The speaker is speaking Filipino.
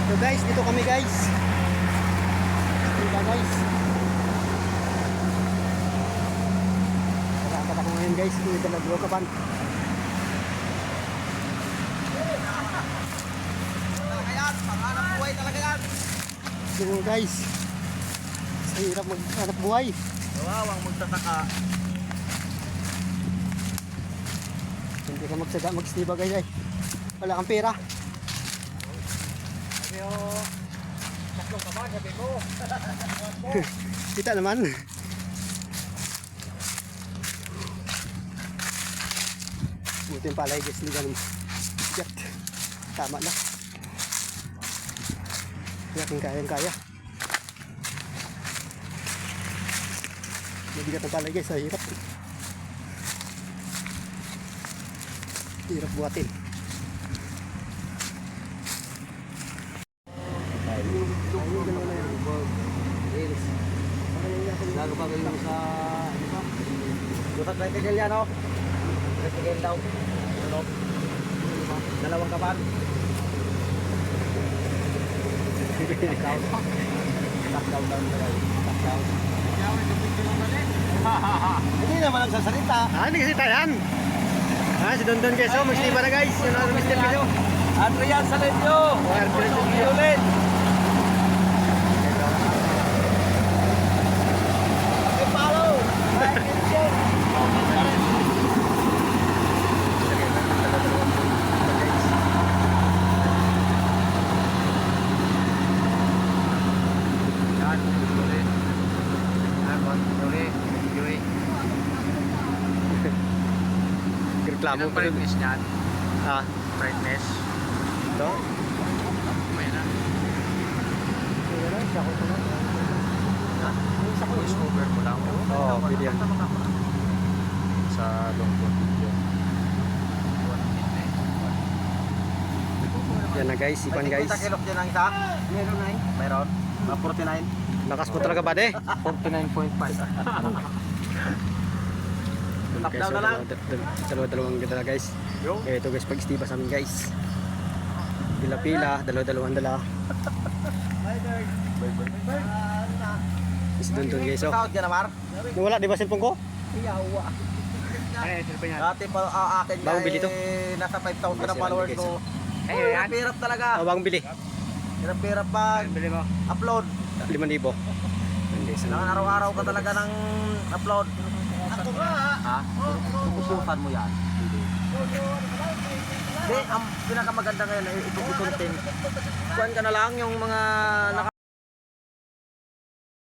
So guys, dito kami guys. Dito guys. Nakakata ko ngayon guys, dito naglo kapan. Talaga yan, panghanap buhay talaga yan. Dito guys. Sa hirap maghanap buhay. Kawawang magtataka. Hindi ka magsaga, magsiba guys ay. Wala kang pera. Sabi ko, tatlong kaban, sabi ko. Kita naman. Buti yung palay guys, hindi ganun. Bigat. Tama na. Yaking kayang-kaya. Mabigat ang palay guys, hirap. Hirap buhatin. Lago pa kayo sa ano pa? Butat lang tigil yan, oh. Tigil daw. Ano? Dalawang kaban. Top down down na kayo. Top down. Hindi naman nagsasalita. Hindi kasi tayan. Si Dondon guys, oh, magsiba na guys. Yun ang Mr. Pino. Adrian Salenyo. Adrian Salenyo. Ulit. Follow. Like and share. Yan, ulit. Ulit. Ulit. Reklamo pa rin. Brightness niyan. Ah, Brightness. ito. May na. Voice over mo lang. Oo, pwede yan. Sa long video. Yan na guys, ipan guys. May 50 kilok dyan ang isa? Meron na. Meron? 49? Lakas mo talaga ba de? 49.5. Top down na lang. Dalawa-dalawang ganda na guys. Ito guys, pag-istiba sa amin guys. Pila-pila, dalawa-dalawang dala. Is Dondon guys, oh. Sahod ka na, Mar? Nawala, di ba cellphone ko? Iyawa. Ay, cellphone yan. Dati pa akin Bagong bili to. nasa 5,000 na Kasi followers yan, ko. Hirap talaga. Bagong bili. Hirap pag Bili mo? upload. 5,000. Hindi, Kailangan araw-araw ka talaga ng upload. Ha? Usukan mo yan. Hindi, ang pinakamaganda ngayon ay ito content. Kuhan ka na lang yung mga